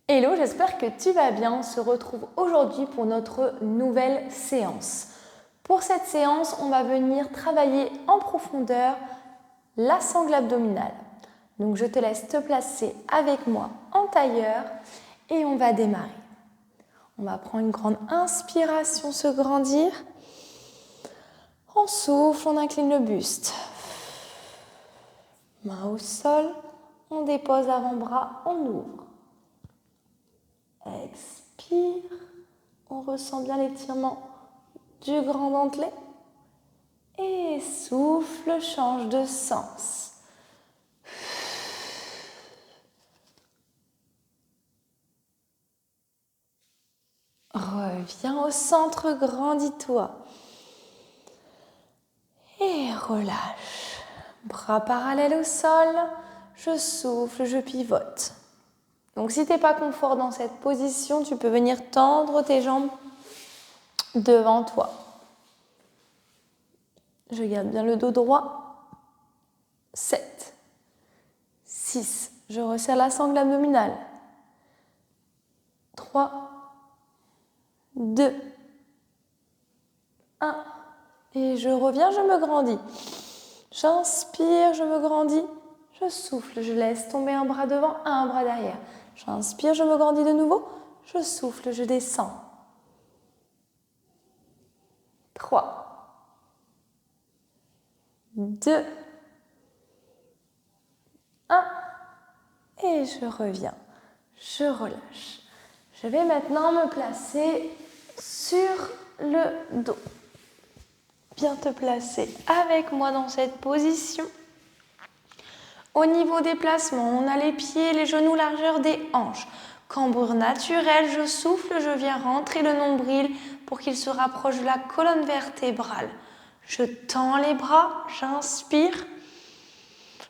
Hello, j'espère que tu vas bien. On se retrouve aujourd'hui pour notre nouvelle séance. Pour cette séance, on va venir travailler en profondeur la sangle abdominale. Donc je te laisse te placer avec moi en tailleur et on va démarrer. On va prendre une grande inspiration, se grandir. On souffle, on incline le buste. Main au sol, on dépose l'avant-bras, on ouvre. Expire, on ressent bien l'étirement du grand dentelé. Et souffle, change de sens. Reviens au centre, grandis-toi. Et relâche. Bras parallèles au sol, je souffle, je pivote. Donc si tu n'es pas confort dans cette position, tu peux venir tendre tes jambes devant toi. Je garde bien le dos droit. 7, 6, je resserre la sangle abdominale. 3, 2, 1, et je reviens, je me grandis. J'inspire, je me grandis, je souffle, je laisse tomber un bras devant, un bras derrière. J'inspire, je me grandis de nouveau, je souffle, je descends. 3, 2, 1, et je reviens, je relâche. Je vais maintenant me placer sur le dos. Bien te placer avec moi dans cette position. Au niveau des placements, on a les pieds, les genoux, largeur des hanches. Cambrure naturelle, je souffle, je viens rentrer le nombril pour qu'il se rapproche de la colonne vertébrale. Je tends les bras, j'inspire.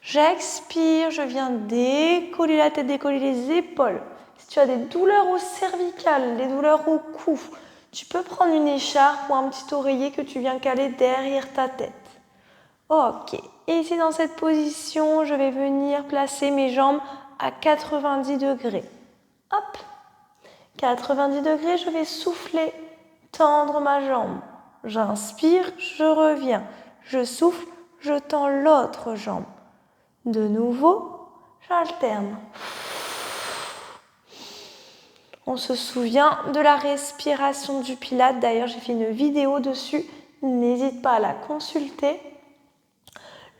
J'expire, je viens décoller la tête, décoller les épaules. Si tu as des douleurs au cervical, des douleurs au cou, tu peux prendre une écharpe ou un petit oreiller que tu viens caler derrière ta tête. Ok, et ici dans cette position, je vais venir placer mes jambes à 90 degrés. Hop, 90 degrés, je vais souffler, tendre ma jambe. J'inspire, je reviens. Je souffle, je tends l'autre jambe. De nouveau, j'alterne. On se souvient de la respiration du Pilate. D'ailleurs, j'ai fait une vidéo dessus. N'hésite pas à la consulter.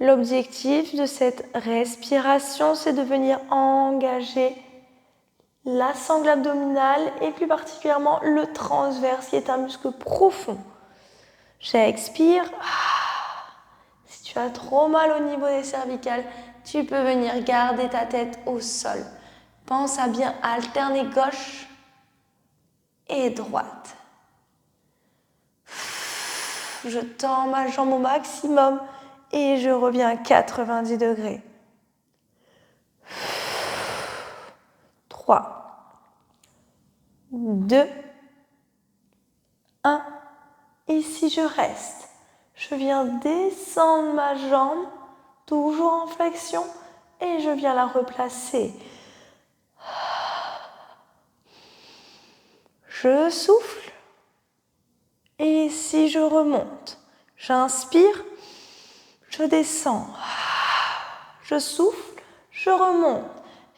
L'objectif de cette respiration, c'est de venir engager la sangle abdominale et plus particulièrement le transverse, qui est un muscle profond. J'expire. Si tu as trop mal au niveau des cervicales, tu peux venir garder ta tête au sol. Pense à bien alterner gauche et droite. Je tends ma jambe au maximum et je reviens à 90 degrés. 3, 2, 1. Ici, je reste. Je viens descendre ma jambe, toujours en flexion, et je viens la replacer. Je souffle. Et ici, je remonte. J'inspire, je descends. Je souffle, je remonte.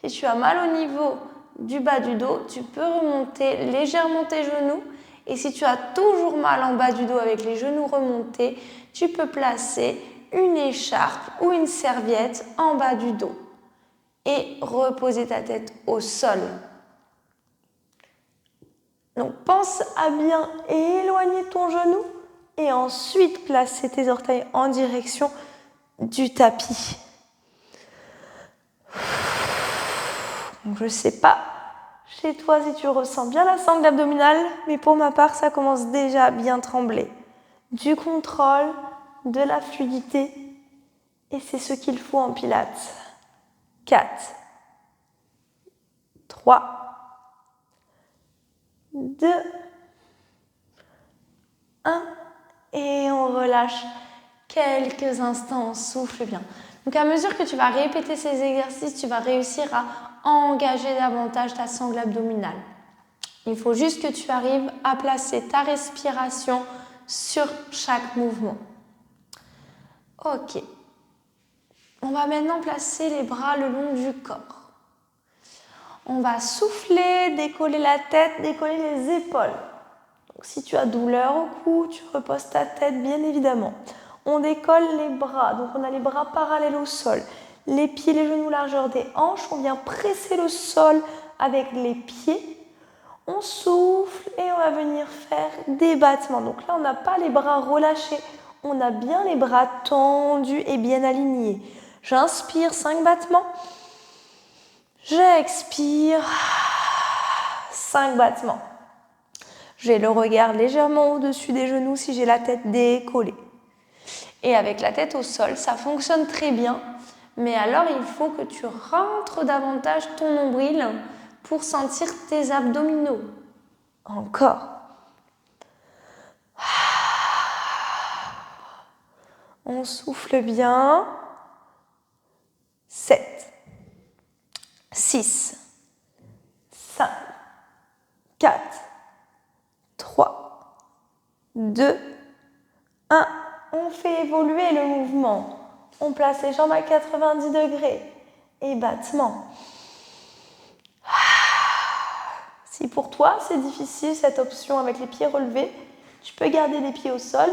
Si tu as mal au niveau du bas du dos, tu peux remonter légèrement tes genoux. Et si tu as toujours mal en bas du dos avec les genoux remontés, tu peux placer une écharpe ou une serviette en bas du dos. Et reposer ta tête au sol. Donc pense à bien éloigner ton genou et ensuite placer tes orteils en direction du tapis. Donc je ne sais pas chez toi si tu ressens bien la sangle abdominale, mais pour ma part, ça commence déjà à bien trembler. Du contrôle, de la fluidité, et c'est ce qu'il faut en pilates. 4, 3, 2, 1, et on relâche quelques instants, on souffle bien. Donc, à mesure que tu vas répéter ces exercices, tu vas réussir à engager davantage ta sangle abdominale. Il faut juste que tu arrives à placer ta respiration sur chaque mouvement. Ok. On va maintenant placer les bras le long du corps. On va souffler, décoller la tête, décoller les épaules. Donc, si tu as douleur au cou, tu reposes ta tête, bien évidemment. On décolle les bras, donc on a les bras parallèles au sol. Les pieds, les genoux, largeur des hanches. On vient presser le sol avec les pieds. On souffle et on va venir faire des battements. Donc là, on n'a pas les bras relâchés. On a bien les bras tendus et bien alignés. J'inspire, 5 battements. J'expire, 5 battements. J'ai le regard légèrement au-dessus des genoux si j'ai la tête décollée. Et avec la tête au sol, ça fonctionne très bien. Mais alors, il faut que tu rentres davantage ton nombril pour sentir tes abdominaux. Encore. On souffle bien. 7, 6, 5, 4, 3, 2, 1. On fait évoluer le mouvement. On place les jambes à 90 degrés et battement. Si pour toi c'est difficile cette option avec les pieds relevés, tu peux garder les pieds au sol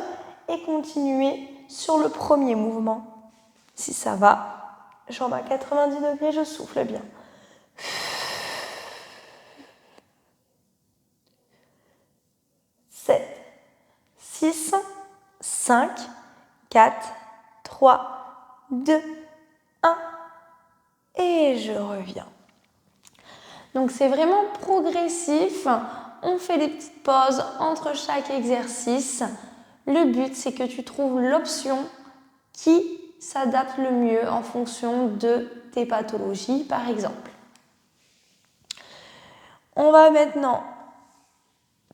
et continuer sur le premier mouvement. Si ça va, jambes à 90 degrés, je souffle bien. 7, 6, 5, 4, 3, 2, 1 et je reviens. Donc c'est vraiment progressif, on fait des petites pauses entre chaque exercice. Le but c'est que tu trouves l'option qui s'adapte le mieux en fonction de tes pathologies par exemple. On va maintenant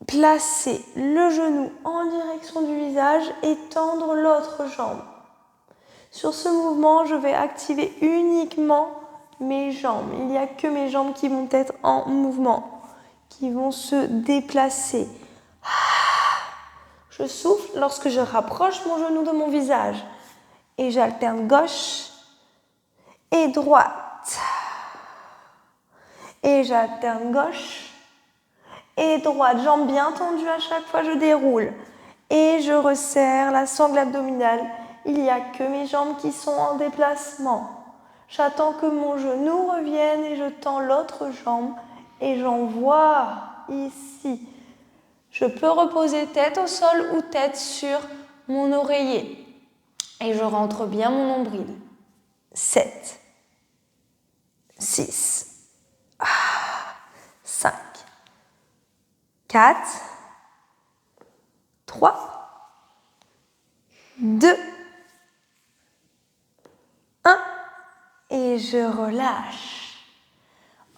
placer le genou en direction du visage et tendre l'autre jambe. Sur ce mouvement, je vais activer uniquement mes jambes. Il n'y a que mes jambes qui vont être en mouvement, qui vont se déplacer. Je souffle lorsque je rapproche mon genou de mon visage et j'alterne gauche et droite. Et j'alterne gauche et droite. Jambes bien tendues à chaque fois, je déroule. Et je resserre la sangle abdominale. Il n'y a que mes jambes qui sont en déplacement. J'attends que mon genou revienne et je tends l'autre jambe et j'envoie ici. Je peux reposer tête au sol ou tête sur mon oreiller. Et je rentre bien mon nombril. 7, 6, 5, 4, 3, 2, 1 et je relâche.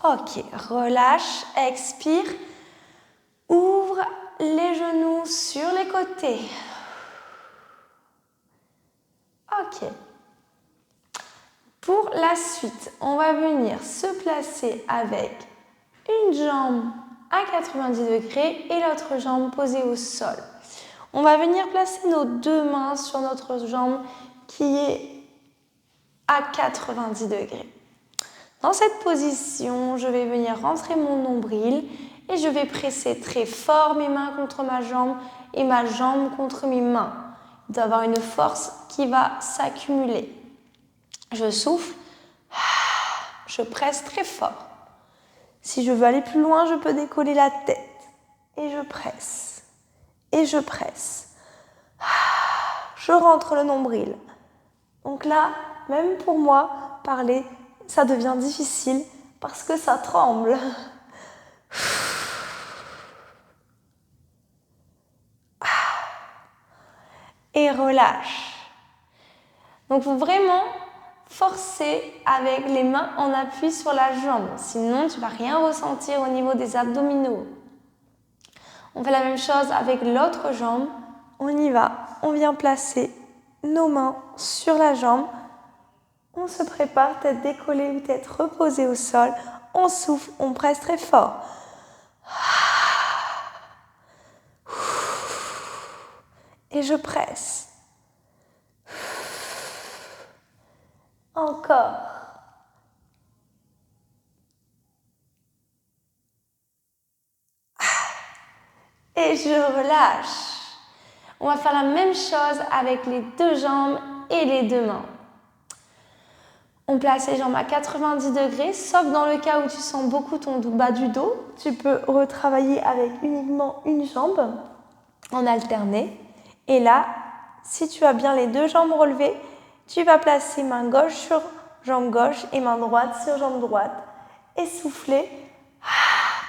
Ok, relâche, expire, ouvre les genoux sur les côtés. Ok. Pour la suite, on va venir se placer avec une jambe à 90 degrés et l'autre jambe posée au sol. On va venir placer nos deux mains sur notre jambe qui est à 90 degrés. Dans cette position, je vais venir rentrer mon nombril et je vais presser très fort mes mains contre ma jambe et ma jambe contre mes mains. Il doit y avoir une force qui va s'accumuler. Je souffle, je presse très fort. Si je veux aller plus loin, je peux décoller la tête et je presse. Et je presse. Je rentre le nombril. Donc là, même pour moi, parler, ça devient difficile parce que ça tremble. Et relâche. Donc, il faut vraiment forcer avec les mains en appui sur la jambe. Sinon, tu ne vas rien ressentir au niveau des abdominaux. On fait la même chose avec l'autre jambe. On y va. On vient placer nos mains sur la jambe. On se prépare, tête décollée ou tête reposée au sol. On souffle, on presse très fort. Et je presse. Encore. Et je relâche. On va faire la même chose avec les deux jambes et les deux mains. On place les jambes à 90 degrés, sauf dans le cas où tu sens beaucoup ton bas du dos. Tu peux retravailler avec uniquement une jambe en alterné. Et là, si tu as bien les deux jambes relevées, tu vas placer main gauche sur jambe gauche et main droite sur jambe droite. Et souffler.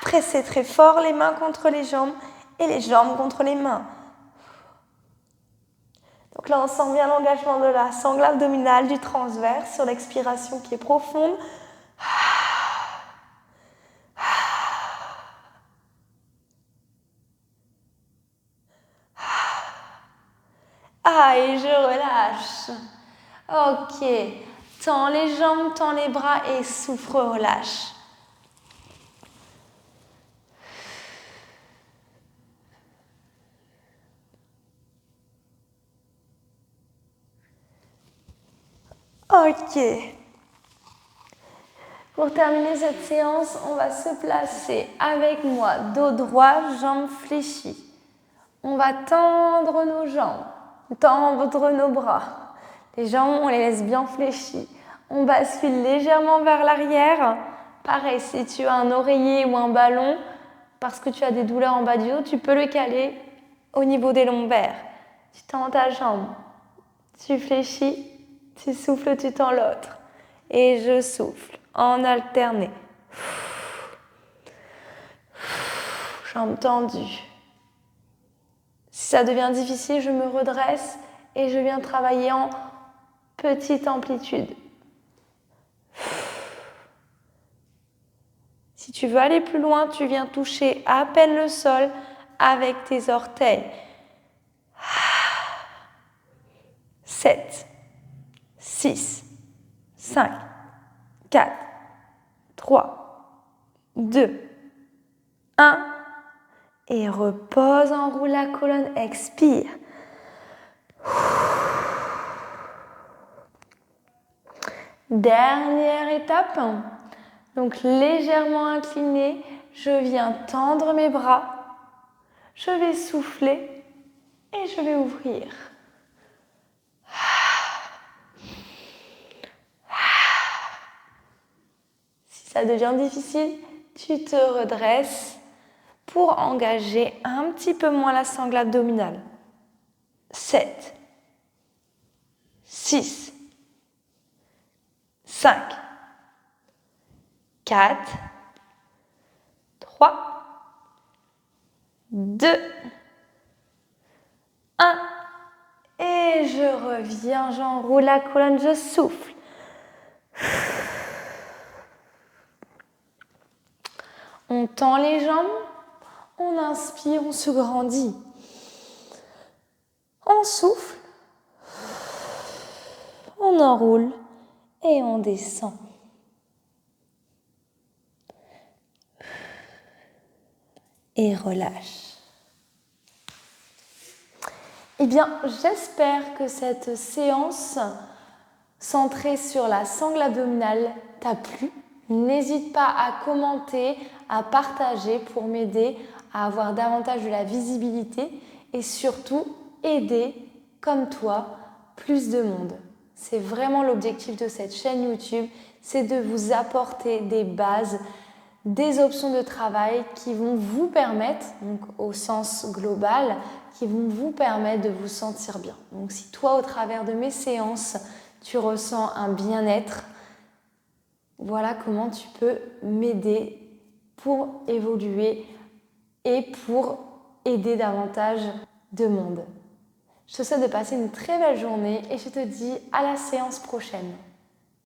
Presser très fort les mains contre les jambes et les jambes contre les mains. Donc là, on sent bien l'engagement de la sangle abdominale, du transverse sur l'expiration qui est profonde. Et je relâche. Ok. Tends les jambes, tends les bras et souffle, relâche. Ok. Pour terminer cette séance, on va se placer avec moi, dos droit, jambes fléchies. On va tendre nos jambes, tendre nos bras. Les jambes, on les laisse bien fléchies. On bascule légèrement vers l'arrière. Pareil, si tu as un oreiller ou un ballon, parce que tu as des douleurs en bas du dos, tu peux le caler au niveau des lombaires. Tu tends ta jambe, tu fléchis, tu souffles, tu tends l'autre. Et je souffle en alterné. Jambes tendues. Si ça devient difficile, je me redresse et je viens travailler en petite amplitude. Si tu veux aller plus loin, tu viens toucher à peine le sol avec tes orteils. 7, 6, 5, 4, 3, 2, 1. Et repose, enroule la colonne, expire. Dernière étape. Donc légèrement incliné, je viens tendre mes bras. Je vais souffler et je vais ouvrir. Si ça devient difficile, tu te redresses pour engager un petit peu moins la sangle abdominale. 7, 6, 5, 4, 3, 2, 1. Et je reviens, j'enroule la colonne, je souffle. On tend les jambes, on inspire, on se grandit. On souffle, on enroule et on descend. Et relâche. Eh bien, j'espère que cette séance centrée sur la sangle abdominale t'a plu. N'hésite pas à commenter, à partager pour m'aider à avoir davantage de la visibilité et surtout aider, comme toi, plus de monde. C'est vraiment l'objectif de cette chaîne YouTube, c'est de vous apporter des bases, des options de travail qui vont vous permettre, donc au sens global, qui vont vous permettre de vous sentir bien. Donc si toi, au travers de mes séances, tu ressens un bien-être, voilà comment tu peux m'aider pour évoluer et pour aider davantage de monde. Je te souhaite de passer une très belle journée et je te dis à la séance prochaine.